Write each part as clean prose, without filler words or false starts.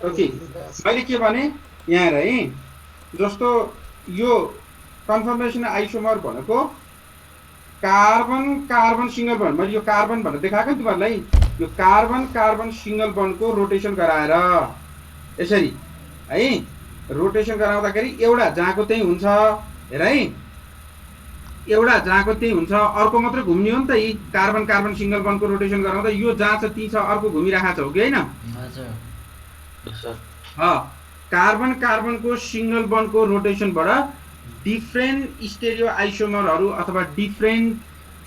Okay, मैले के भने यहाँ है, जस्तो यो कन्फर्मेसन आइसोमर भनेको कार्बन कार्बन सिंगल बन्ड, मैले यो कार्बन भनेर देखाएको नि तिमीहरूलाई। यो कार्बन कार्बन सिंगल बन्डको रोटेसन गराएर यसरी है, रोटेसन गराउँदाखेरि एउटा जहाँको त्यही हुन्छ। हेर है, एउटा जहाँको त्यही हुन्छ, अर्को मात्रै घुम्ने हो नि त। यी कार्बन कार्बन सिंगल बन्डको रोटेसन गराउँदा यो जहाँ छ ती छ, अर्को घुमिरहेको छ, हो कि होइन? कार्बन कार्बनको सिंगल बन्डको रोटेसनबाट डिफ्रेन्ट स्टेरियो आइसोमरहरू अथवा डिफ्रेन्ट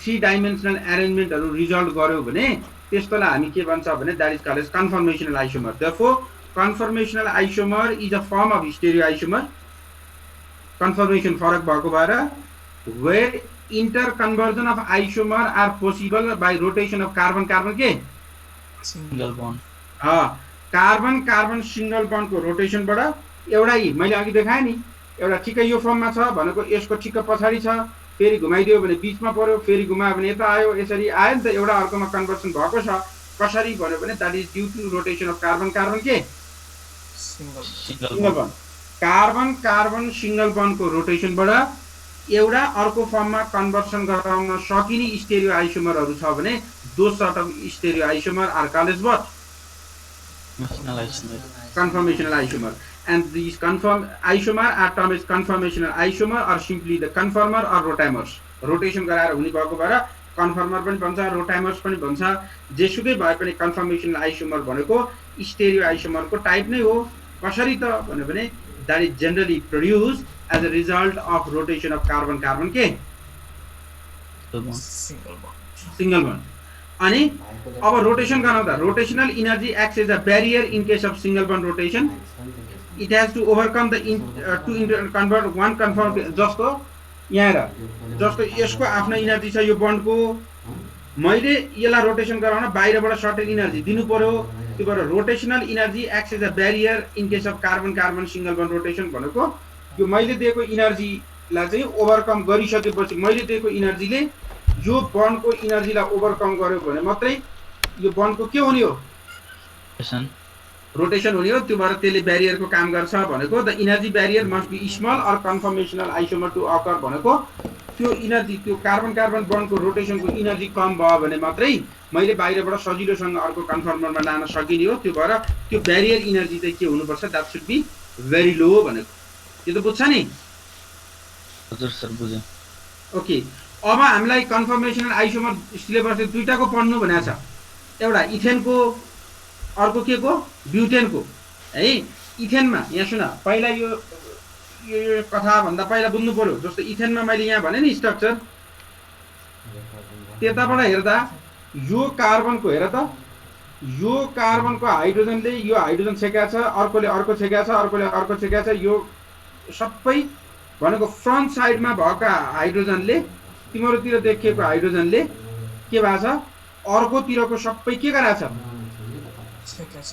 3 डाइमेन्सनल एरेन्जमेन्टहरू रिजल्ट गर्यो भने त्यस्तोलाई हामी के भन्छ भने that is called as conformational isomer. Therefore conformational isomer is a form of stereo isomer. Conformation फरक भएको भएर where interconversion of isomer are possible by rotation of carbon carbon के single bond. Carbon carbon single बन्डको रोटेसनबाट एउटै मैले अघि देखाएँ नि, एउटा ठिकै यो फर्ममा छ भनेको यसको ठिक्क पछाडि छ, फेरि घुमाइदियो भने बीचमा पर्यो, फेरि घुमायो भने यता आयो, यसरी आयो नि त। एउटा अर्कोमा कन्भर्सन भएको छ। कसरी भन्यो भने that is due to rotation of carbon carbon के single bond. Carbon carbon single बन्डको रोटेसनबाट एउटा अर्को फर्ममा कन्भर्सन गराउन सकिने स्टेरियो आइसोमरहरू छ भने those sort of stereo isomer are called as what? Conformational isomer. And these isomer are termed as conformational isomer or simply the conformer or rotamers. Rotation गराएर हुने भएको भएर कन्फर्मर पनि भन्छ, रोटामर्स पनि भन्छ। जेसुकै भए पनि कन्फर्मेसनल आइसोमर भनेको स्टेरियो आइसोमरको टाइप नै हो। कसरी त भन्यो भने that is generally produced as a result of rotation of carbon carbon के single bond। अनि अब रोटेसन गराउँदा rotational energy acts as a barrier in case of single bond rotation. It has to overcome the to convert one conform. जस्तो यहाँ र जस्तो यसको आफ्नो इनर्जी छ यो बन्डको, मैले यसलाई रोटेसन गराउन बाहिरबाट सर्टेन इनर्जी दिनु पर्यो। त्यो भएर rotational energy acts as a barrier in case of carbon carbon single bond rotation भनेको यो मैले दिएको इनर्जीलाई चाहिँ ओभरकम गरिसकेपछि मैले दिएको इनर्जीले यो बन्डको इनर्जीलाई ओभरकम गर्यो भने मात्रै यो बन्डको के हुने हो? रोटेसन हुने हो। त्यो भएर त्यसले ब्यारियरको काम गर्छ भनेको the energy barrier must be small or conformational isomer to occur भनेको त्यो इनर्जी त्यो कार्बन कार्बन बन्डको रोटेसनको इनर्जी कम भयो भने मात्रै मैले बाहिरबाट सजिलोसँग अर्को कन्फर्मरमा लान सकिने हो। त्यो भएर त्यो ब्यारियर इनर्जी चाहिँ के हुनुपर्छ? द्याट सुड बी भेरी लो भनेको। त्यो त बुझ्छ नि? हजुर सर बुझेँ। ओके, अब हामीलाई कन्फर्मेसनल आइसोमर सिलेबस दुईटाको पढ्नु भनेको छ। एउटा इथेनको, अर्को के को? ब्युटेनको है। इथेनमा यहाँ सुन, पहिला यो कथा भन्दा पहिला बुझ्नु पर्यो। जस्तो इथेनमा मैले यहाँ भने नि स्ट्रक्चर, त्यताबाट हेर्दा यो कार्बनको हेर त, यो कार्बनको हाइड्रोजनले यो हाइड्रोजन छेकेको छ, अर्कोले अर्को छेकेको छ, अर्कोले अर्को छेकेको छ। यो सबै भनेको फ्रन्ट साइडमा भएका हाइड्रोजनले, तिमीहरूतिर देखिएको हाइड्रोजनले के भएको छ? अर्कोतिरको सबै के गराएको छ?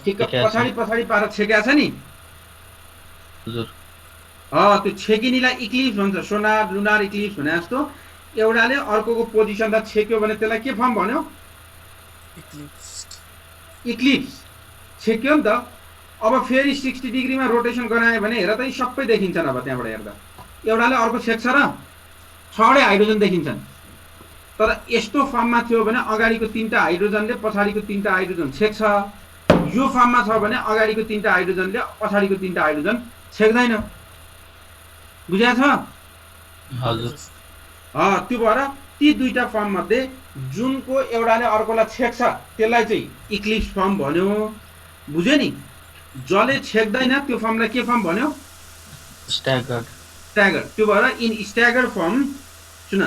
ठिक पछाडि पछाडि पारेर छेकेको छ नि। हजुर। त्यो छेकिनीलाई इक्लिप्स भन्छ। सोनार लुनार इक्लिप्स भने जस्तो एउटाले अर्कोको पोजिसनलाई छेक्यो भने त्यसलाई के फर्म भन्यो? इक्लिप्स छेक्यो नि त। अब फेरि 60 डिग्रीमा रोटेसन गरायो भने हेर त यी सबै देखिन्छन्। अब त्यहाँबाट हेर्दा एउटाले अर्को छेक्छ र 6वटै हाइड्रोजन देखिन्छन्। तर यस्तो फर्ममा थियो भने अगाडिको 3टा हाइड्रोजनले पछाडिको 3टा हाइड्रोजन छेक्छ। यो फर्ममा छ भने अगाडिको 3टा हाइड्रोजनले पछाडिको 3टा हाइड्रोजन छेक्दैन। बुझ्या छ? हजुर। त्यो भएर ती दुईटा फर्म मध्ये जुनको एउटाले अर्कोलाई छेक्छ त्यसलाई चाहिँ इक्लिप्स फर्म भन्यो। बुझ्यो नि? जसले छेक्दैन त्यो फर्मलाई के फर्म भन्यो? स्ट्यागर्ड। स्ट्यागर्ड। त्यो भएर इन स्ट्यागर्ड फर्म, सुन,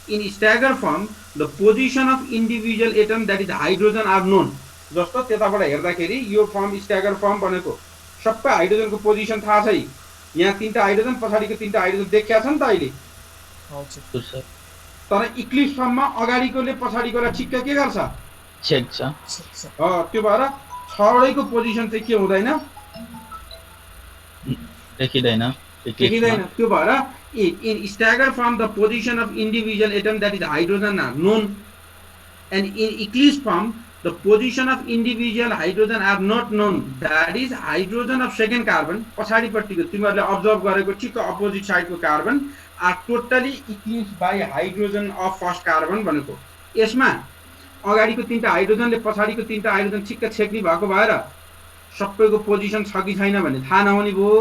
in staggered form the position of individual atom that is hydrogen are known. जस्तो त्यताबाट हेर्दाखेरि यो फर्म स्ट्यागर्ड फर्म भनेको सबै हाइड्रोजनको पोजिसन थाहा छ। यहाँ 3टा हाइड्रोजन पछाडिको 3टा हाइड्रोजन देखिया छ नि त अहिले। तर इक्लिप्स फर्ममा अगाडिकोले पछाडिकोलाई ठिक्क के गर्छ? छेक्छ। त्यो भएर 6वटैको पोजिसन चाहिँ के हुँदैन? देखिँदैन। त्यो भएर in staggered form the position of individual atom that is hydrogen are known and in eclipse form the position of individual hydrogen are not known, that is hydrogen of second carbon पछाडिपट्टिको तिमीहरूले observe गरेको ठिक opposite साइडको carbon are totally eclipsed by hydrogen of first carbon भनेको यसमा अगाडिको तीनटा हाइड्रोजनले पछाडिको तीनटा हाइड्रोजन ठिक्क छेक्ने भएको भएर सबैको पोजिसन छ कि छैन भन्ने थाहा नहुने भयो।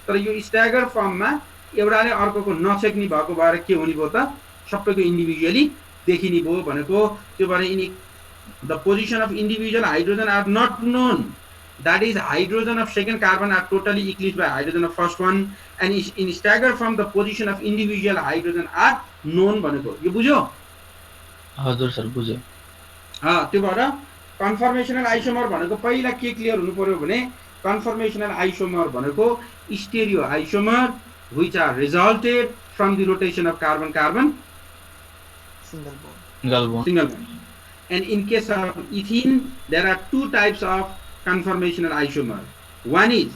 तर यो स्ट्यागर फर्ममा एउटाले अर्कोको नछेक्ने भएको भएर के हुने भयो त सबैको इन्डिभिजुअली देखिने भयो भनेको। त्यो भएर यिनी the position of individual hydrogen are not known, that is hydrogen of second carbon are totally eclipsed by hydrogen of first one, and in stagger from the position of individual hydrogen are known भनेको। यो बुझ्यो? हजुर sir बुझ्यो। त्यो भएर conformational isomer भनेको पहिला के क्लियर हुनु पर्यो भने कन्फर्मेशनल आइसोमर भनेको stereo isomer which are resulted from the rotation of carbon carbon single bond. And in case of ethene, there are two types of conformational isomer. One is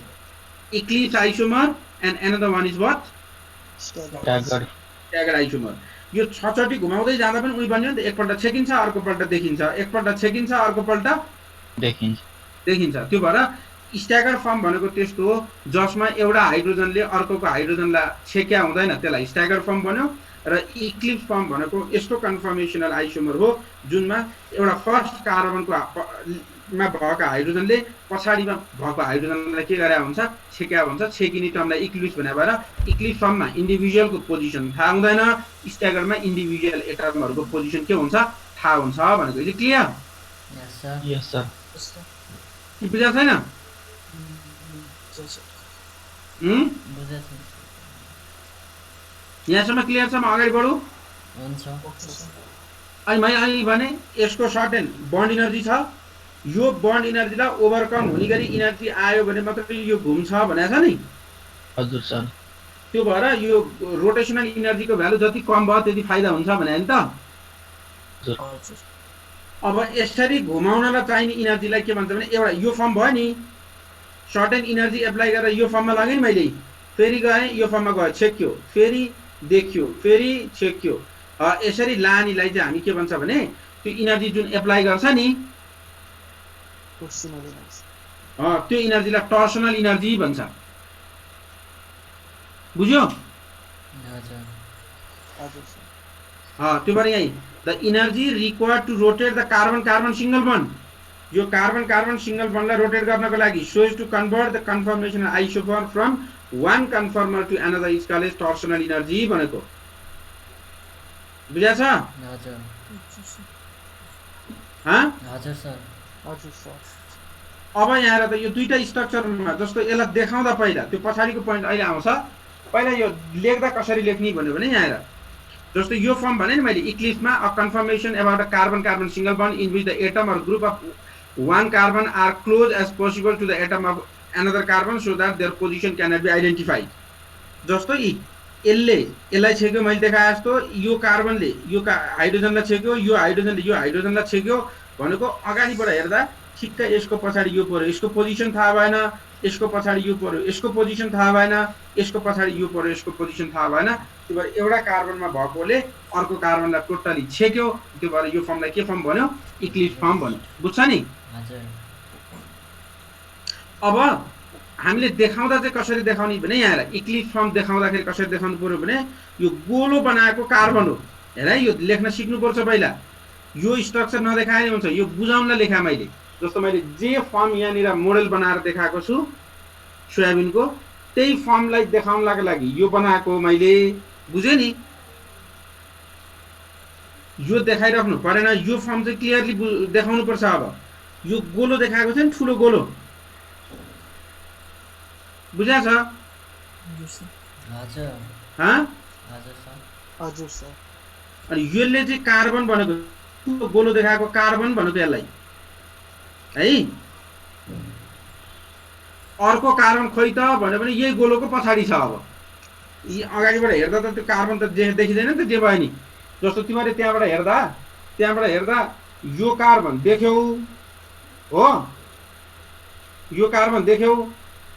eclipse isomer and another one is what? Staggered isomer. यो छचटी घुमाउँदै जाँदा पनि उही बन्यो नि त, एकपल्ट छेकिन्छ अर्कोपल्ट देखिन्छ, एकपल्ट छेकिन्छ अर्कोपल्ट देखिन्छ। त्यो भएर स्ट्यागर फर्म भनेको त्यस्तो हो जसमा एउटा हाइड्रोजनले अर्कोको हाइड्रोजनलाई छेक्या हुँदैन, त्यसलाई स्ट्यागर फर्म बन्यो। र इक्लिप्स फर्म भनेको यस्तो कन्फर्मेशनल आइसोमर हो जुनमा एउटा फर्स्ट कार्बनको मा भएको हाइड्रोजनले पछाडिमा भएको हाइड्रोजनलाई के गरे हुन्छ छेक्या हुन्छ। छेकिने टर्मलाई इक्लिप्स भने भएर इक्लिप्स फर्ममा इन्डिभिजुअलको पोजिसन थाहा हुँदैन, स्ट्यागरमा इन्डिभिजुअल एटमहरूको पोजिसन के हुन्छ थाहा हुन्छ भनेको। यो क्लियर? यस सर। बुझ्या छैन? यहाँसम्म क्लियर छ? म अगाडि बढु? अनि मैले अहिले भने यसको सर्टेन बन्ड इनर्जी छ, यो बन्ड इनर्जीलाई ओभरकम हुने गरी इनर्जी आयो भने मात्र यो घुम्छ भनेको छ नि। हजुर सर। त्यो भएर यो रोटेसनल इनर्जीको भ्यालु जति कम भयो त्यति फाइदा हुन्छ भने नि त। अब यसरी घुमाउनलाई चाहिने इनर्जीलाई के भन्छ भने एउटा यो फर्म भयो नि, सर्टेन इनर्जी एप्लाई गरेर यो फर्ममा लगेँ नि मैले, फेरि गएँ यो फर्ममा गयो, छेक्यो, फेरि देखियो, फेरि छेक्यो। यसरी लानीलाई चाहिँ हामी के भन्छ भने त्यो इनर्जी जुन एप्लाई गर्छ नि त्यो इनर्जीलाई टर्सनल इनर्जी भन्छ। बुझ्यो? त्यो भएर यही the energy required to rotate the carbon carbon single bond, यो कार्बन कार्बन सिंगल बन्डलाई रोटेट गर्नको लागि so as to convert the conformational isomer from one conformer to another is called as torsional energy भनेको। बुझ्या छ? हजुर sir. अब यहाँ त यो दुईटा स्ट्रक्चरमा जस्तो यसलाई देखाउँदा पहिला त्यो पछाडिको पोइन्ट अहिले आउँछ। पहिला यो लेख्दा कसरी लेख्ने भन्यो भने यहाँ जस्तो यो फर्म भने नि मैले इक्लिप्समा a conformation about a carbon carbon single bond in which the atom or group of one carbon are close as possible to the atom of another carbon so that their position cannot be identified। जस्तो यसलाई छेक्यो मैले देखाए जस्तो यो कार्बनले यो हाइड्रोजनलाई छेक्यो, यो हाइड्रोजनले यो हाइड्रोजनलाई छेक्यो भनेको अगाडिबाट हेर्दा ठिक्क यसको पछाडि यो पर्यो, यसको पोजिसन थाहा भएन, यसको पछाडि यो पर्यो, यसको पोजिसन थाहा भएन, यसको पछाडि यो पर्यो, यसको पोजिसन थाहा भएन। त्यो भएर एउटा कार्बनमा भएकोले अर्को कार्बनलाई टोटली छेक्यो। त्यो भएर यो फर्मलाई के फर्म भन्यो? इक्लिप्स फर्म भन्यो। बुझ्छ नि? अब हामीले देखाउँदा चाहिँ कसरी देखाउने भने यहाँ इक्लिप्स फर्म देखाउँदाखेरि कसरी देखाउनु पर्यो भने यो गोलो बनाएको कार्बन हो। हेर यो लेख्न सिक्नुपर्छ पहिला, यो स्ट्रक्चर नदेखाए हुन्छ, यो बुझाउनलाई लेखा मैले। जस्तो मैले जे फर्म यहाँनिर मोडल बनाएर देखाएको छु सोयाबिनको, त्यही फर्मलाई देखाउनका लागि यो बनाएको मैले। बुझ्यो नि? यो देखाइराख्नु परेन, यो फर्म चाहिँ क्लियरली देखाउनु पर्छ। अब यो गोलो देखाएको छ नि, ठुलो गोलो, बुझ्या छ? अनि यसले चाहिँ कार्बन भनेको ठुलो गोलो देखाएको कार्बन भनेको यसलाई है। अर्को कार्बन खोइ त भन्यो भने यही गोलोको पछाडि छ। अब यी अगाडिबाट हेर्दा त त्यो कार्बन त देखिँदैन नि त, जे भयो नि। जस्तो तिमीले त्यहाँबाट हेर्दा यो कार्बन देख्यौ हो, यो कार्बन देख्यौ,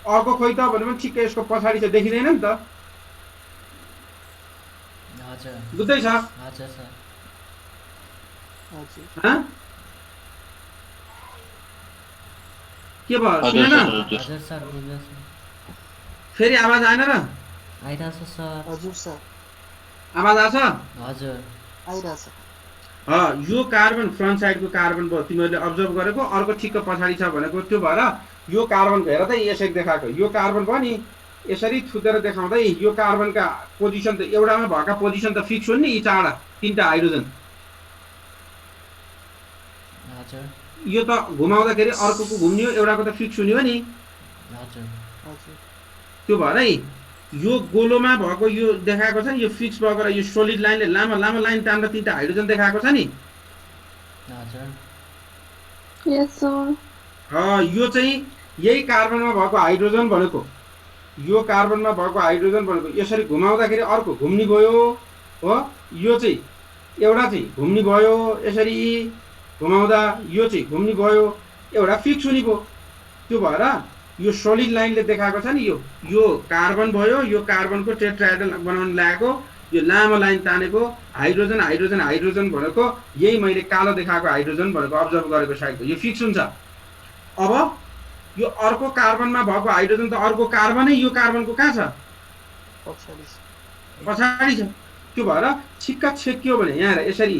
अर्को खोइ त भन्यो भने ठिक्कै यसको पछाडि चाहिँ देखिँदैन नि त। बुझ्दैछ? के भयो हजुर सुनेन सर हजुर हजुर सर बुझ्यो सर फेरि आवाज आएन र आइरहेछ सर हजुर सर आवाज आछ हजुर आइरहेछ यो कार्बन फ्रन्ट साइडको कार्बन भयो तिमीहरूले अब्जर्भ गरेको अर्को ठिक्क पछाडि छ भनेको त्यो भएर यो कार्बनको हेर त यसरी देखाएको यो कार्बन भयो नि यसरी थुतेर देखाउँदै यो कार्बनका पोजिसन त एउटामा भएका पोजिसन त फिक्स हुन् नि यी चारवटा तिनवटा हाइड्रोजन हजुर यो त घुमाउँदाखेरि अर्कोको घुम्ने हो एउटाको त फिक्स हुने हो नि हजुर हजुर त्यो भएर यो गोलोमा भएको यो देखाएको छ नि यो फिक्स भएको र यो सोलिड लाइनले लामो लामो लाइन तान्दा तिनवटा हाइड्रोजन देखाएको छ नि हजुर Yes, sir. यो चाहिँ यही कार्बनमा भएको हाइड्रोजन भनेको यो कार्बनमा भएको हाइड्रोजन भनेको यसरी घुमाउँदाखेरि अर्को घुम्ने भयो हो यो चाहिँ एउटा चाहिँ घुम्ने भयो यसरी घुमाउँदा यो चाहिँ घुम्ने भयो एउटा फिक्स हुने भयो त्यो भएर यो सोलिड लाइनले देखाएको छ नि यो कार्बन भयो यो कार्बनको टेट्राहेड्रल बनाउन लागेको यो लामो लाइन तानेको हाइड्रोजन हाइड्रोजन हाइड्रोजन भनेको यही मैले कालो देखाएको हाइड्रोजन भनेको अब्जर्भ गरेको साइडको यो फिक्स हुन्छ अब यो अर्को कार्बनमा भएको हाइड्रोजन त अर्को कार्बनै यो कार्बनको कहाँ छ पछाडि छ त्यो भएर ठिक्क छेक्यो भने यहाँ हेर यसरी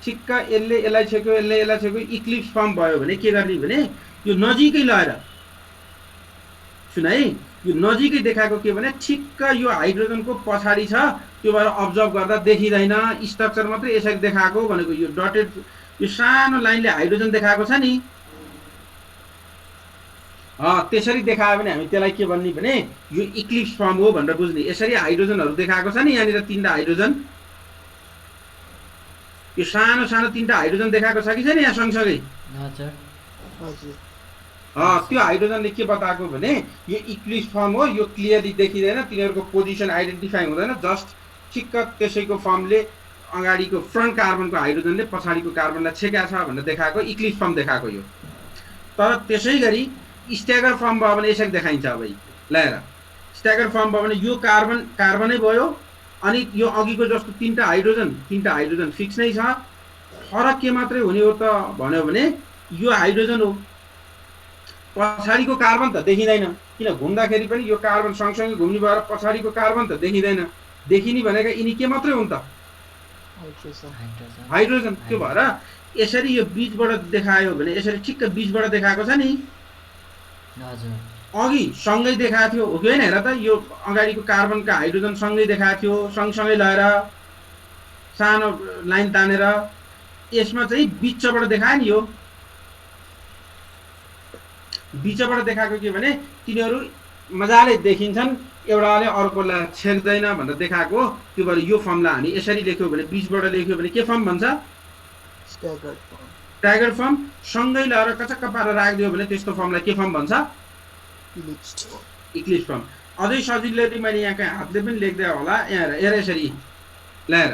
ठिक्क यसले यसलाई छेक्यो यसले यसलाई छेक्यो इक्लिप्स फर्म भयो भने के गर्ने भने यो नजिकै लगाएर सुन है यो नजिकै देखाएको के भने ठिक्क यो हाइड्रोजनको पछाडि छ त्यो भएर अब्जर्भ गर्दा देखिँदैन स्ट्रक्चर मात्रै यसरी देखाएको भनेको यो डटेड यो सानो लाइनले हाइड्रोजन देखाएको छ नि त्यसरी देखायो भने हामी त्यसलाई के भन्ने भने यो इक्लिप्स फर्म हो भनेर बुझ्ने यसरी हाइड्रोजनहरू देखाएको छ नि यहाँनिर तीनटा हाइड्रोजन यो सानो सानो तीनटा हाइड्रोजन देखाएको छ कि छैन यहाँ सँगसँगै त्यो हाइड्रोजनले के बताएको भने यो इक्लिप्स फर्म हो यो क्लियरली देखिँदैन तिनीहरूको पोजिसन आइडेन्टिफाई हुँदैन जस्ट ठिक्क त्यसैको फर्मले अगाडिको फ्रन्ट कार्बनको हाइड्रोजनले पछाडिको कार्बनलाई छेकेको छ भनेर देखाएको इक्लिप्स फर्म देखाएको यो तर त्यसै गरी स्ट्यागर फर्म भयो भने यसरी देखाइन्छ अब ल्याएर स्ट्यागर फर्म भयो भने यो कार्बनै भयो अनि यो अघिको जस्तो तीनटा हाइड्रोजन फिक्स नै छ फरक के मात्रै हुने हो त भन्यो भने यो हाइड्रोजन हो पछाडिको कार्बन त देखिँदैन किन घुम्दाखेरि पनि यो कार्बन सँगसँगै घुम्ने भएर पछाडिको कार्बन त देखिँदैन देखिने भनेका यिनी के मात्रै हुन् त हाइड्रोजन त्यो भएर यसरी यो बीचबाट देखायो भने यसरी ठिक्क बीचबाट देखाएको छ नि अघि सँगै देखाएको थियो हो कि होइन हेर त यो अगाडिको कार्बनका हाइड्रोजन सँगै देखाएको थियो सँगसँगै लगाएर सानो लाइन तानेर यसमा चाहिँ बीचबाट देखायो नि यो बीचबाट देखाएको के भने तिनीहरू मजाले देखिन्छन् एउटाले अर्कोलाई छेक्दैन भनेर देखाएको त्यो भएर यो फर्मलाई हामी यसरी लेख्यौँ भने बीचबाट लेख्यो भने के फर्म भन्छ स्ट्यागर्ड फर्म सँगै लगाएर कचक्क पारेर राखिदियो भने त्यस्तो फर्मलाई के फर्म भन्छ इक्लिप्स फर्म अझै सजिलै मैले यहाँ हातले पनि लेख्दै होला यहाँ हेर यसरी ल्याएर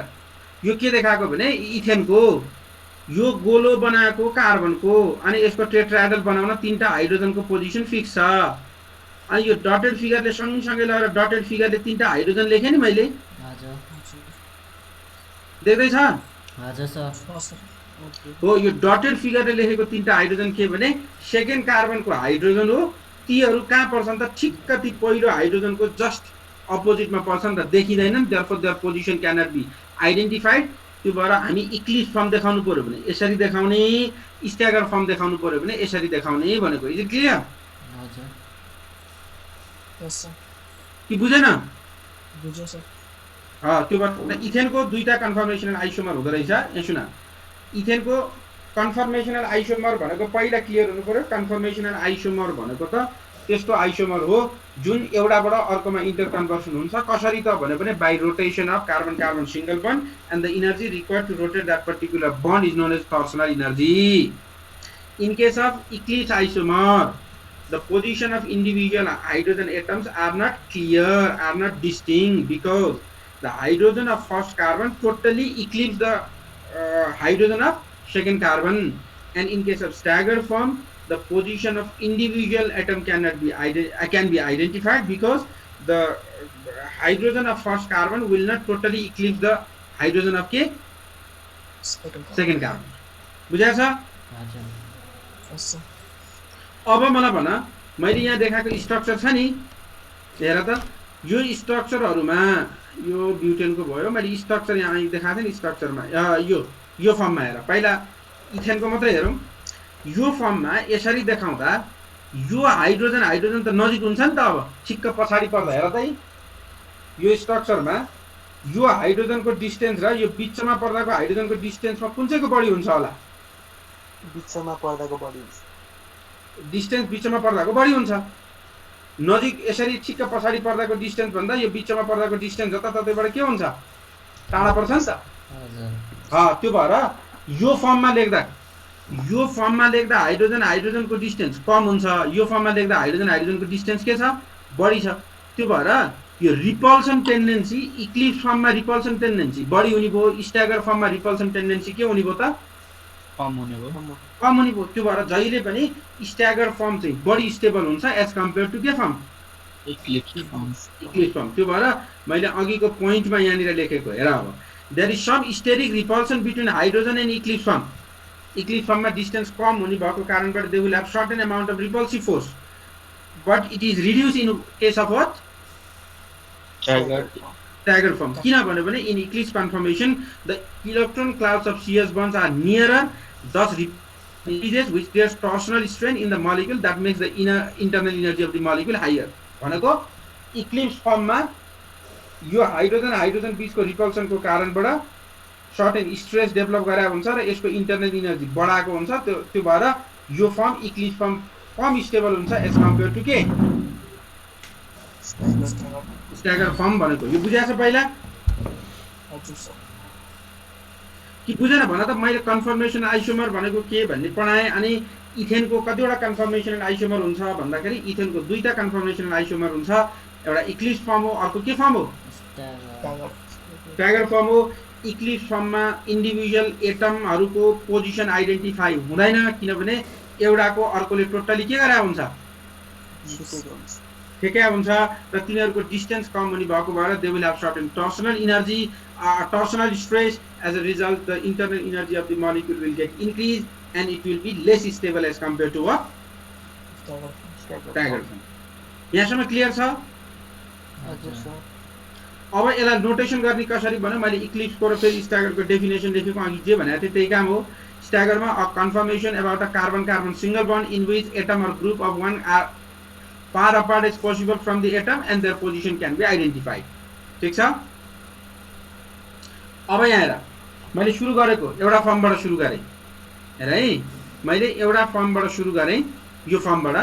यो के देखाएको भने इथेनको यो गोलो बनाएको कार्बनको अनि यसको टेट्राहेड्रल बनाउन तीनटा हाइड्रोजनको पोजिसन फिक्स छ अनि यो डटेड फिगरले सँगसँगै लगाएर डटेड फिगरले तीनटा हाइड्रोजन लेखेँ नि मैले देख्दैछ हो यो डटेड फिगरले लेखेको तीनटा हाइड्रोजन के भने सेकेन्ड कार्बनको हाइड्रोजन हो तीहरू कहाँ पर्छन् त ठिक्क ती पहिलो हाइड्रोजनको जस्ट अपोजिटमा पर्छन् र देखिँदैनन् therefore their position cannot be identified त्यो भएर हामी इक्लिप्स फर्म देखाउनु पर्यो भने यसरी देखाउने स्ट्यागर फर्म देखाउनु पर्यो भने यसरी देखाउने भनेको इज इट क्लियर कि बुझेन त्यो भएर इथेनको दुईटा कन्फर्मेसनल आइसोमर हुँदो रहेछ यहाँ सुन इथेनको कन्फर्मेसनल आइसोमर भनेको पहिला क्लियर हुनु पर्यो कन्फर्मेसनल आइसोमर भनेको त त्यस्तो आइसोमर हो जुन एउटाबाट अर्कोमा इन्टर कन्भर्सन हुन्छ कसरी त भन्यो भने by rotation of carbon carbon single bond and the energy required to rotate that particular bond is known as torsional energy in case of eclipse isomer the position of individual hydrogen atoms are not clear, are not distinct because the hydrogen of first carbon totally eclipses the hydrogen of second carbon, and in case of staggered form the position of individual atom can be identified because the hydrogen of first carbon will not totally eclipse the hydrogen of second carbon. बुझाएछ अब मलाई भन मैले यहाँ देखाएको structure छ नि हेर त यो स्ट्रक्चरहरुमा यो ब्युटेनको भयो मैले स्ट्रक्चर यहाँ देखाएको थिएँ नि स्ट्रक्चरमा यो फर्ममा हेर पहिला इथेनको मात्रै हेरौँ यो फर्ममा यसरी देखाउँदा यो हाइड्रोजन त नजिक हुन्छ नि त अब ठिक्क पछाडी पर्दा हेर त यो स्ट्रक्चरमा यो हाइड्रोजनको डिस्टेन्स र यो बीचमा पर्दाको हाइड्रोजनको डिस्टेन्समा कुन चाहिँको बढी हुन्छ होला बीचमा पर्दाको बढी हुन्छ डिस्टेन्स बीचमा पर्दाको बढी हुन्छ नजिक यसरी ठिक्क पछाडी पर्दाको डिस्टेन्स भन्दा यो बीचमा पर्दाको डिस्टेन्स जताततैबाट के हुन्छ टाढा पर्छ नि त त्यो भएर यो फर्ममा लेख्दा हाइड्रोजनको डिस्टेन्स कम हुन्छ यो फर्ममा लेख्दा हाइड्रोजनको डिस्टेन्स के छ बढी छ त्यो भएर यो रिपल्सन टेन्डेन्सी इक्लिप्स फर्ममा रिपल्सन टेन्डेन्सी बढी हुने भयो स्ट्यागर फर्ममा रिपल्सन टेन्डेन्सी के हुने भयो त कम हुने भयो त्यो भएर जहिले पनि स्ट्यागर फर्म चाहिँ बढी स्टेबल हुन्छ एज कम्पेयर टु के फर्म इक्लिप्स फर्म त्यो भएर मैले अघिको पोइन्टमा यहाँनिर लेखेको हेर अब there is some steric repulsion between hydrogen and eclipse फर्ममा डिस्टेन्स कम हुने भएको कारणबाट they will have certain amount of repulsive force but it is reduce in case of what staggered form किनभने in eclipse conformation the electron clouds of CS bonds are nearer thus releases which there's torsional strain in the molecule that makes the internal energy of the molecule higher भनेको eclipse form मा यो hydrogen बीचको repulsion को कारणबाट certain stress develop गराएको हुन्छ र यसको इन्टरनल एनर्जी बढाएको हुन्छ त्यो भएर यो फर्म इक्लिप्स फर्म कम स्टेबल हुन्छ एज कम्पेयर टु के स्ट्यागर फर्म भनेको यो बुझाछ पहिला कि बुझेन भन त मैले कन्फर्मेसन आइसोमर भनेको के भन्ने पढाएँ अनि इथेनको कतिवटा कन्फर्मेसनल आइसोमर हुन्छ भन्दाखेरि इथेनको दुईटा कन्फर्मेसनल आइसोमर हुन्छ एउटा इक्लिप्स फर्म हो अर्को के फर्म हो स्ट्यागर फर्म हो इक्लिप्स फर्ममा इन्डिभिजुअल एटमहरुको पोजिसन आइडेन्टिफाई हुँदैन किनभने एउटाको अर्कोले टोटली के गरा हुन्छ ठेक्या हुन्छ र तिनीहरुको डिस्टेन्स कम हुने भएको भएर they will have certain torsional energy torsional stress. As a result, the internal energy of the molecule will get increased and it will be less stable as compared to what? Staggered form. यहाँसम्म clear छ? अब यसलाई notation गर्ने कसरी भने मैले Eclipse को र फेरि स्ट्यागर को डेफिनेसन लेखेको अघि जे भनेको थिए त्यही काम हो. स्ट्यागर मा a conformation about a carbon-carbon single bond in which atom or group of one are far apart is possible from the atom and their position can be identified. ठीक छ? अब यहाँ हेर मैले सुरु गरेको एउटा फर्मबाट सुरु गरे हेर है मैले एउटा फर्मबाट सुरु गरे यो फर्मबाट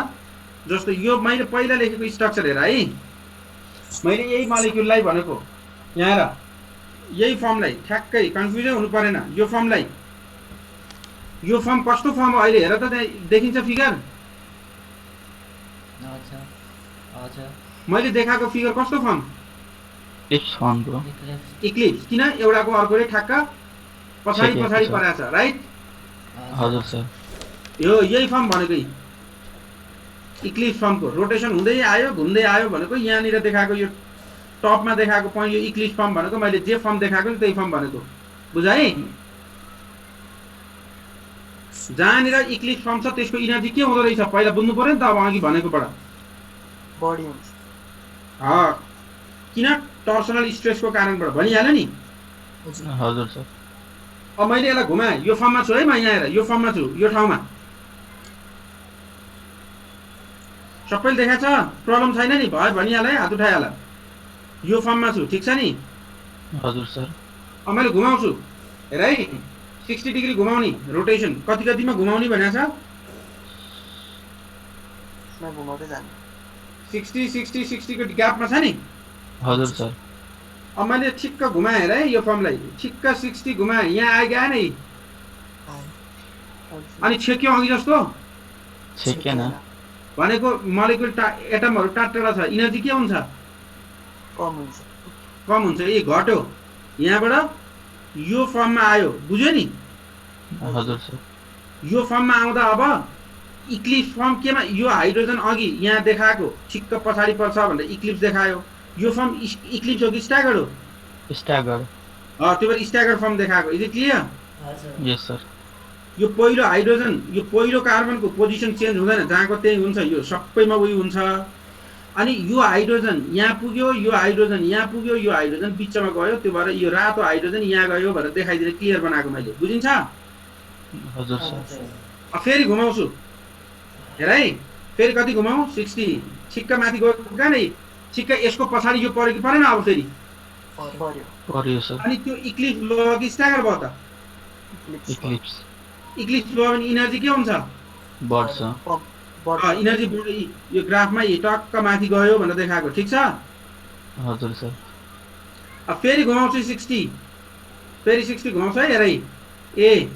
जस्तो यो मैले पहिला लेखेको स्ट्रक्चर हेर है मैले यही मोलिक्युललाई भनेको यहाँ हेर यही फर्मलाई ठ्याक्कै कन्फ्युजन हुनु परेन यो फर्म कस्तो फर्म हो अहिले हेर त देखिन्छ फिगर मैले देखाएको फिगर कस्तो फर्म इक्लिप्स किन एउटाको अर्कोले ठ्याक्क पछाडी परेछ राइट हजुर सर यो यही फर्म भनेकै इक्लिप्स फर्मको रोटेसन हुँदै आयो घुम्दै आयो भनेको यहाँनिर देखाएको यो टपमा देखाएको पोइन्ट यो इक्लिप्स फर्म भनेको मैले जे फर्म देखाएको नि त्यही फर्म भनेको बुझाए जहाँनिर इक्लिप्स फर्म छ त्यसको एनर्जी के हुँदो रहेछ पहिला बुझ्नु पर्यो नि त अब अघि भनेकोबाट बढी हुन्छ किन टर्सनल स्ट्रेसको कारणबाट भनिहाल्यो नि हजुर सर अब मैले यसलाई घुमाएँ यो फर्ममा छु है म यहाँ हेर यो फर्ममा छु यो ठाउँमा सबैले देखाएको छ प्रब्लम छैन नि भयो भनिहाल है हात उठाइहाल यो फर्ममा छु ठीक छ नि हजुर सर अब मैले घुमाउँछु हेर है 60 डिग्री घुमाउने रोटेसन कतिमा घुमाउने भनेको छ म घुमाउँदै जान्छु 60 को ग्यापमा छ नि हजुर सर अब मैले ठिक्क घुमाएँ हेर है यो फर्मलाई ठिक्क 60 घुमाएँ यहाँ आइगयो नि अनि छेक्यो अघि जस्तो छेकेन भनेको मोलिक्युल एटमहरु टाढा छ एनर्जी के हुन्छ कम हुन्छ ए घट्यो यहाँबाट यो फर्ममा आयो बुझ्यो नि हजुर सर यो फर्ममा आउँदा अब इक्लिप्स फर्म केमा यो हाइड्रोजन अघि यहाँ देखाएको ठिक्क पछाडी पर्छ भनेर इक्लिप्स देखायो यो फर्म इक्लिप्स हो कि स्ट्यागर हो स्ट्यागर त्यो भएर स्ट्यागर फर्म देखाएको is it clear yes sir यो पहिलो हाइड्रोजन यो पहिलो कार्बनको पोजिसन चेन्ज हुँदैन, जहाँको त्यही हुन्छ, यो सबैमा उही हुन्छ। अनि यो हाइड्रोजन यहाँ पुग्यो, यो हाइड्रोजन यहाँ पुग्यो, यो हाइड्रोजन बिचमा गयो, त्यो भएर यो रातो हाइड्रोजन यहाँ गयो भनेर देखाइदिने क्लियर बनाएको मैले, बुझिन्छ? हजुर सर। फेरि घुमाउँछु, हेर है, फेरि कति घुमाऊ, 60 ठिक्क माथि गयो कहाँ नै, ठिक्क यसको पछाडि यो पऱ्यो कि परेन? अब फेरि पर्यो सर। अनि त्यो इक्लिप्स भयो कि स्ट्यागर भयो त? इक्लिप्स इक्लिप्स भयो भने इनर्जी के हुन्छ? बढ्छ। इनर्जी यो ग्राफमा टक्क माथि गयो भनेर देखाएको, ठिक छ? हजुर सर। अब फेरि घुमाउँछु 60, फेरि 60 घुमाउँछु है, हेर है, ए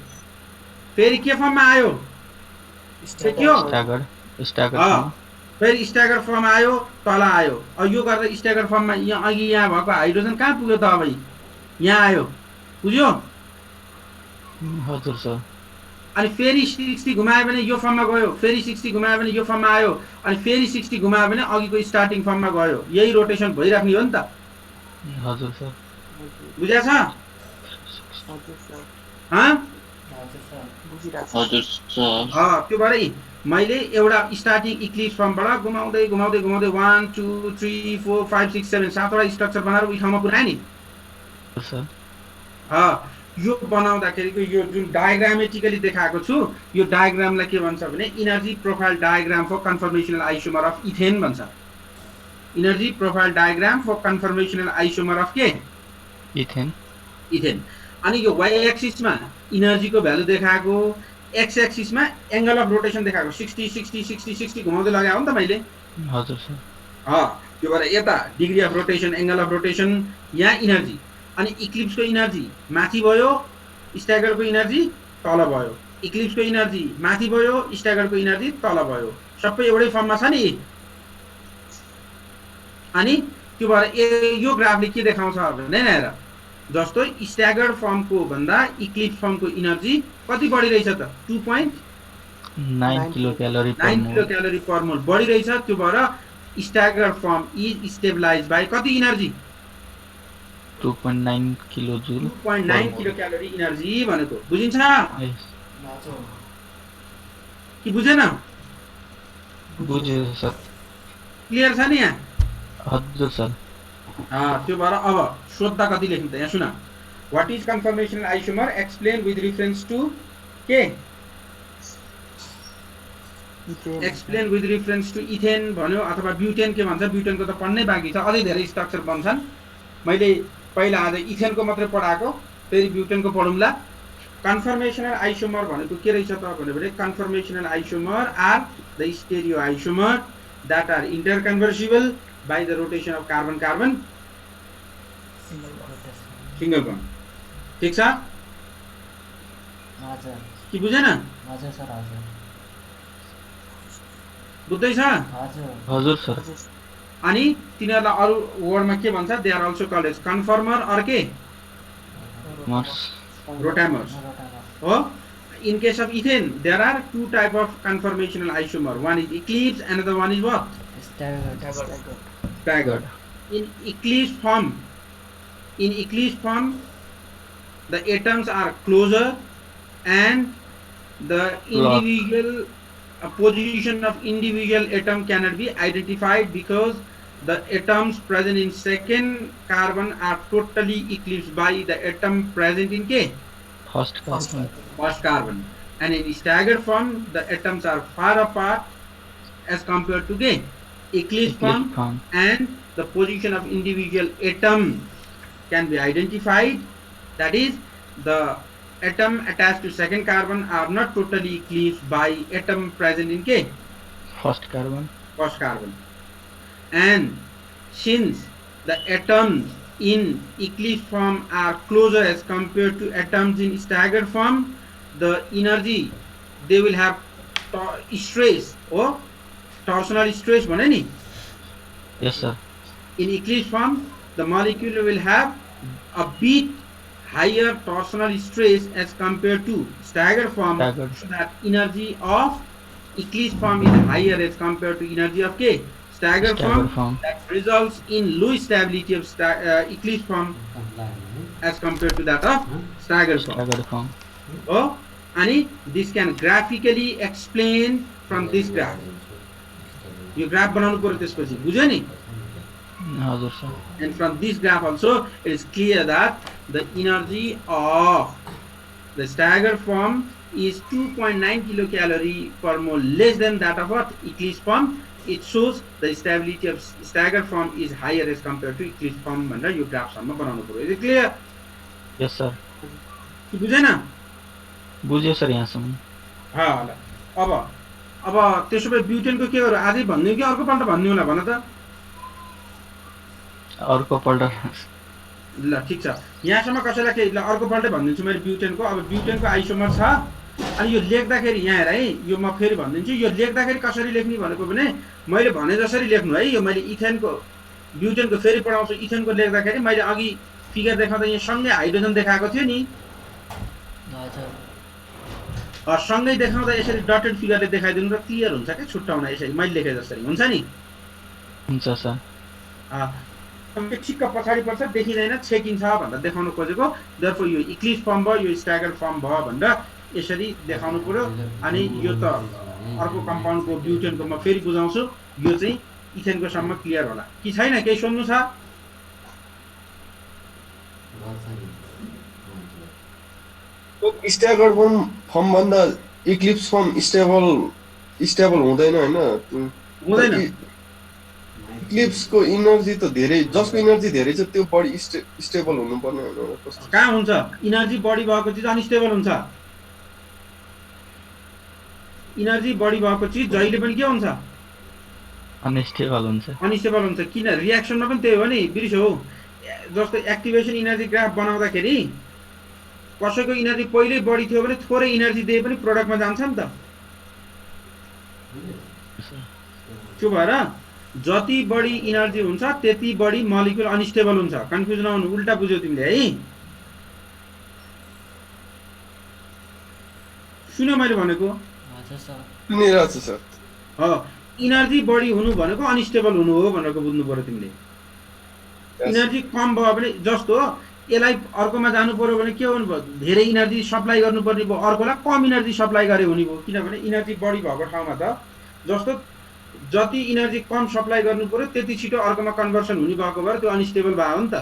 फेरि के फर्ममा आयो? स्ट्यागर फेरि स्ट्यागर फर्म आयो, तल आयो। अब यो गर्दा स्ट्यागर फर्ममा यहाँ अघि यहाँ भएको हाइड्रोजन कहाँ पुग्यो त? अब यहाँ आयो, बुझ्यो? हजुर सर। अनि फेरि 60 घुमायो भने यो फर्ममा गयो, फेरि 60 घुमायो भने यो फर्ममा आयो, अनि फेरि 60 घुमायो भने अघिको स्टार्टिङ फर्ममा गयो। यही रोटेसन भइराख्ने हो नि त? हजुर सर। बुझ्या छ? हजुर सर। त्यो भएर मैले एउटा स्टार्टिङ इक्लिप्स फर्मबाट घुमाउँदै घुमाउँदै घुमाउँदै 1 2 3 4 5 6 7 7वटा स्ट्रक्चर बनाएर उही ठाउँमा पुऱ्याएँ नि। यो बनाउँदाखेरिको यो जुन डायग्रामेटिकली देखाएको छु, यो डायग्रामलाई के भन्छ भने energy profile diagram for conformational isomer of ethane भन्छ। Energy profile diagram for conformational isomer of के? इथेन। अनि यो वाइ एक्सिसमा इनर्जीको भ्यालु देखाएको, एक्स एक्सिसमा एंगल अफ रोटेसन देखाएको, 60 60 60 60 घुमाउँदै लगाए हो नि त मैले। हजुर सर। त्यो भएर यता degree of rotation, angle of rotation, यहाँ इनर्जी। अनि इक्लिप्सको इनर्जी माथि भयो, स्ट्यागरको इनर्जी तल भयो। इक्लिप्सको इनर्जी माथि भयो, स्ट्यागरको इनर्जी तल भयो। सबै एउटै फर्ममा छ नि। अनि त्यो भएर यो ग्राफले के देखाउँछ भने हेर, जस्तो स्ट्यागर्ड फर्मको भन्दा इक्लिप्स फर्मको इनर्जी कति बढिरहेछ त? 2.9 किलो क्यालोरी पर मोल बढिरहेछ। त्यो भएर स्ट्यागर्ड फर्म इज स्टेबलाइज बाइ कति इनर्जी? 2.9 किलो जुल। 2.9 किलो क्यालोरी इनर्जी भनेको बुझिन्छ कि बुझेन? बुझ्यो सर। क्लियर छ नि यहाँ? हजुर सर। त्यो भएर अब सोध्दा कति लेख्नु त? यहाँ सुन, what is conformational isomer, explain with reference to के? Explain with reference to ethane भन्यो अथवा ब्युटेन के भन्छ? ब्युटेनको त पढ्नै बाँकी छ, अझै धेरै स्ट्रक्चर बन्छन्। मैले पहिला आज इथेनको मात्रै पढाएको, फेरि ब्युटेनको पढौँला। कन्फर्मेसनल आइसोमर भनेको के रहेछ त भने, conformational isomer are the stereo isomer that are interconvertible by the rotation of carbon carbon single bond. ठीक छ? हजुर। कि बुझेन? हजुर सर, हजुर। बुझ्दैछ? हजुर सर। अनि तिनीहरुलाई अरु वर्डमा के भन्छ? They are also called as conformer or के? रोटामर्स हो। In case of ethane, there are two type of conformational isomer. One is eclipse, another one is what? Staggered. In eclipse form, the atoms are closer, and the individual position of individual atom cannot be identified because the atoms present in second carbon are totally eclipsed by the atom present in K? First carbon. And in staggered form, the atoms are far apart as compared to K? Eclipsed form, and the position of individual atom can be identified. That is, the atom attached to second carbon are not totally eclipsed by atom present in K? First carbon. And since the atoms in eclipsed form are closer as compared to atoms in staggered form, the energy they will have stress or torsional stress भने नि? Yes sir. In eclipsed form, the molecule will have a bit higher torsional stress as compared to staggered form, so that energy of eclipsed form is higher as compared to energy of K? Staggered form. That results in low stability of eclipsed form as compared to that of staggered form. Oh, अनि this can graphically explain from this graph. यो graph बनाउनु पर्यो त्यसपछि बुझ्यो नि हजुर sir and from this graph also it is clear that the energy of the staggered form is 2.9 kilocalorie per mole less than that of what eclipse form. It shows the stability of staggered form is higher as compared to eclipse form भनेर यो graph सम्म बनाउनु पर्यो यो clear यस sir बुझेन बुझ्यो sir यहाँसम्म ल अब त्यसो भए ब्युटेनको के गर्यो आजै भन्नु कि अर्को पल्ट भन्नु होला भन त अर्को पल्ट ल ठीक छ यहाँसम्म कसैलाई के ल अर्को पल्ट भनिदिन्छु मैले ब्युटेनको अब ब्युटेनको आइसोमर छ अनि यो लेख्दाखेरि यहाँ हेर है यो म फेरि भनिदिन्छु यो लेख्दाखेरि कसरी लेख्ने भनेको भने मैले भने जसरी लेख्नु है यो मैले इथेनको ब्युटेनको फेरि पढाउँछु इथेनको लेख्दाखेरि मैले अघि फिगर देखाउँदा यहाँ सँगै हाइड्रोजन देखाएको थियो नि हजुर सँगै देखाउँदा यसरी डटेड फिगरले देखाइदिनु र क्लियर हुन्छ क्या छुट्टाउन यसरी मैले लेखे जसरी हुन्छ नि हुन्छ सर ठिक्क पछाडि पर्छ देखिँदैन छेकिन्छ भनेर देखाउन खोजेको देयरफोर यो इक्लिप्स फर्म भयो यो स्ट्यागर फर्म भयो भनेर यसरी देखाउनु पर्यो अनि यो त अर्को कम्पाउन्डको ब्युटेनको म फेरि बुझाउँछु यो चाहिँ इथेनको सम्म क्लियर होला कि छैन केही सोध्नु छ स्ट्यागर्ड फर्म भन्दा इक्लिप्स फर्म स्टेबल हुँदैन हैन हुँदैन इक्लिप्सको इनर्जी त धेरै जसको इनर्जी धेरै छ त्यो बढी स्टेबल हुनुपर्ने हैन कस्तो कहाँ हुन्छ इनर्जी बढी भएको चिज अनस्टेबल हुन्छ इनर्जी बढी भएको चिज जहिले पनि के हुन्छ अनस्टेबल हुन्छ अनस्टेबल हुन्छ किन रियाक्सनमा पनि त्यही हो नि बिर्स्यो हो जस्तो एक्टिभेसन इनर्जी ग्राफ बनाउँदाखेरि कसैको इनर्जी पहिल्यै बढी थियो भने थोरै इनर्जी दिए पनि प्रोडक्टमा जान्छ नि त त्यो भएर जति बढी इनर्जी हुन्छ त्यति बढी मलिक्युल अनस्टेबल हुन्छ कन्फ्युज नहुनु उल्टा बुझ्यौ तिमीले है सुन्यो मैले भनेको हजुर सर सुनिरहेको छु सर इनर्जी बढी हुनु भनेको अनस्टेबल हुनु हो भनेको बुझ्नु पर्यो तिमीले इनर्जी कम भयो भने जस्तो यसलाई अर्कोमा जानु पर्यो भने के हुनु भयो धेरै इनर्जी सप्लाई गर्नुपर्ने भयो अर्कोलाई कम इनर्जी सप्लाई गरे हुने भयो किनभने इनर्जी बढी भएको ठाउँमा त जस्तो जति इनर्जी कम सप्लाई गर्नु पर्यो त्यति छिटो अर्कोमा कन्भर्सन हुने भएको भएर त्यो अनस्टेबल भयो नि त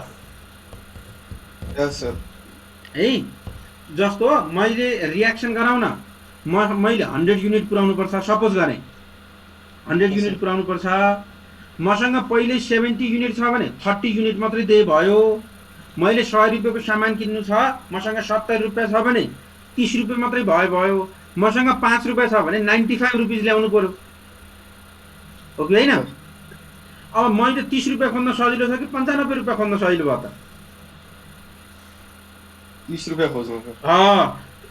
यस सर है जस्तो मैले रियाक्सन गराउन मैले 100 युनिट पुर्याउनु पर्छ सपोज गरेँ 100 युनिट पुर्याउनु पर्छ मसँग पहिले 70 युनिट छ भने 30 युनिट मात्रै दिए भयो मैले 100 रुपैयाँको सामान किन्नु छ मसँग 70 रुपैयाँ छ भने 30 रुपैयाँ मात्रै भयो मसँग 5 रुपैयाँ छ भने 95 रुपीज ल्याउनु पर्यो हो कि हैन अब मैले 30 रुपैयाँ खोज्न सजिलो छ कि 95 रुपैयाँ खोज्न सजिलो भयो त 30 रुपैयाँ खोज्नु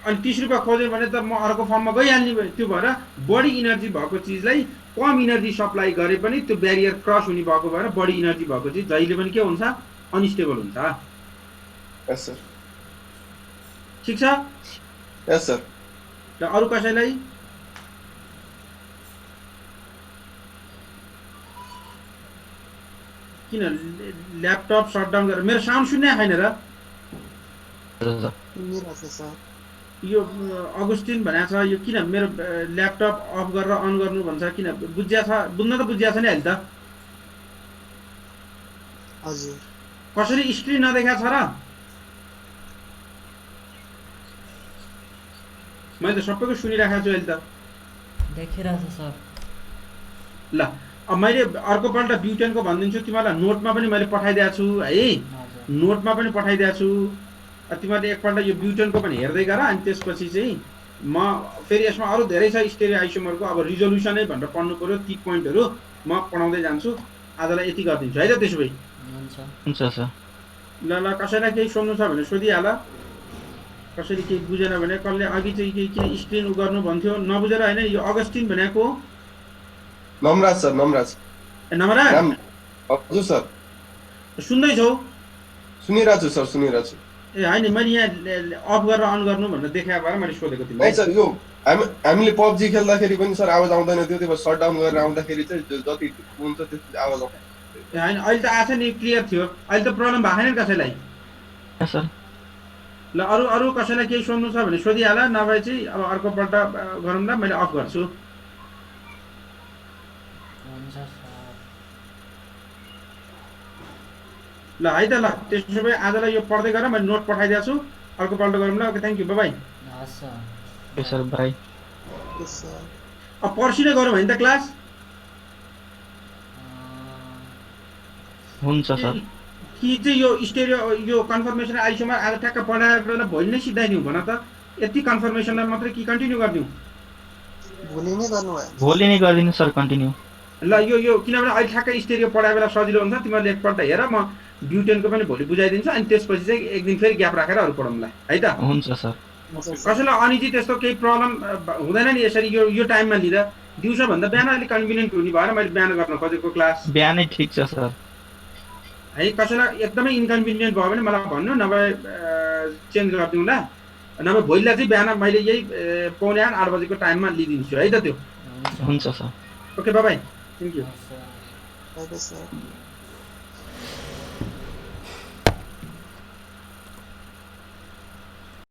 अनि 30 रुपैयाँ खोज्यो भने त म अर्को फर्ममा गइहाल्ने भयो त्यो भएर बढी इनर्जी भएको चिजलाई कम इनर्जी सप्लाई गरे पनि त्यो ब्यारियर क्रस हुने भएको भएर बढी इनर्जी भएको चिज जहिले पनि के हुन्छ अनस्टेबल हुन्छ यस सर ठीक छ यस सर र अरु कसैलाई किन ल्यापटप शटडाउन गरेर मेरो साउन्ड सुन्ने छैन र सुनिरहेको सर यो अगस्टिन भनेको छ यो किन मेरो ल्यापटप अफ गरेर अन गर्नु भन्छ किन बुझ्या छ बुझ्न त बुझ्या छ नि अहिले त हजुर कसरी स्क्रिन नदेखा छ र मैले त सबैको सुनिराखेको छु अहिले त देखिरहेको छ सर ल अब मैले अर्को पल्ट ब्युटेनको भनिदिन्छु तिमीलाई नोटमा पनि मैले पठाइदिएको छु है हजुर नोटमा पनि पठाइदिएको छु तिमीहरूले एकपल्ट यो ब्युटेनको पनि हेर्दै गर अनि त्यसपछि चाहिँ म फेरि यसमा अरू धेरै छ स्टेरियो आइसोमरको अब रिजोल्युसनै भनेर पढ्नु पर्यो ती पोइन्टहरू म पढाउँदै जान्छु आजलाई यति गरिदिन्छु है त त्यसो भए हुन्छ सर ल कसैलाई केही सोध्नु छ भने सोधिहाल कसैले केही बुझेन भने कसले अघि चाहिँ केही किन स्क्रिन उ गर्नु भन्थ्यो नबुझेर होइन यो अगस्टिन भनेको नमराज सर नमराज नमरा हजुर सर सुन्दैछौ सुनिरहेको छु सर सुनिरहेको छु ए होइन मैले यहाँ अफ गरेर अन गर्नु भनेर देखाएको भएर मैले सोधेको है तिमीलाई सर यो हामीले पब्जी खेल्दाखेरि पनि सर आवाज आउँदैन थियो त्यो सट डाउन गरेर आउँदाखेरि चाहिँ जति हुन्छ त्यति आवाज आउँछ होइन अहिले त आएको नि क्लियर थियो अहिले त प्रब्लम भएको छैन कसैलाई सर ल अरू अरू कसैलाई केही सोध्नु छ भने सोधिहाल, नभए चाहिँ अब अर्कोपल्ट गरौँला, मैले अफ गर्छु। हुन्छ सर। ल है त, ल त्यसो भए आजलाई यो पढ्दै गर, मैले नोट पठाइदिएको छु, अर्कोपल्ट गरौँला। Okay, thank you, bye. हस् sir. Okay sir, bye. Yes sir. अब पर्सि नै गरौँ होइन त क्लास? हुन्छ सर। कि चाहिँ यो स्टेरियो यो कन्फर्मेसन अहिलेसम्म आज ठ्याक्क पढाएर भोलि नै सिधाइदिउँ भन त? यति कन्फर्मेसनलाई मात्रै कि कन्टिन्यू गरिदिउँ? भोलि नै गर्नुभयो। भोलि नै गरिदिनु सर, कन्टिन्यू। ल यो किनभने अहिले ठ्याक्कै स्टेरियो पढाए बेला सजिलो हुन्छ, तिमीहरूले एकपल्ट हेर, म ब्युटेनको पनि भोलि बुझाइदिन्छु, अनि त्यसपछि चाहिँ एक दिन फेरि ग्याप राखेर अरू पढौँला है त? हुन्छ सर। कसैलाई अनिजी त्यस्तो केही प्रब्लम हुँदैन नि यसरी यो टाइममा लिँदा? दिउँसोभन्दा बिहान अलिक कन्भिनियन्ट हुने भएर मैले बिहान गर्न खोजेको क्लास। बिहानै ठिक छ सर। है, कसैलाई एकदमै इन्कन्भिनियन्ट भयो भने मलाई भन्नु, नभए चेन्ज गरिदिउँला, नभए भोलिलाई चाहिँ बिहान मैले यही 7:45-8 बजेको टाइममा लिइदिन्छु है त त्यो? हुन्छ sir. Okay, by, thank you. हस् सर। सर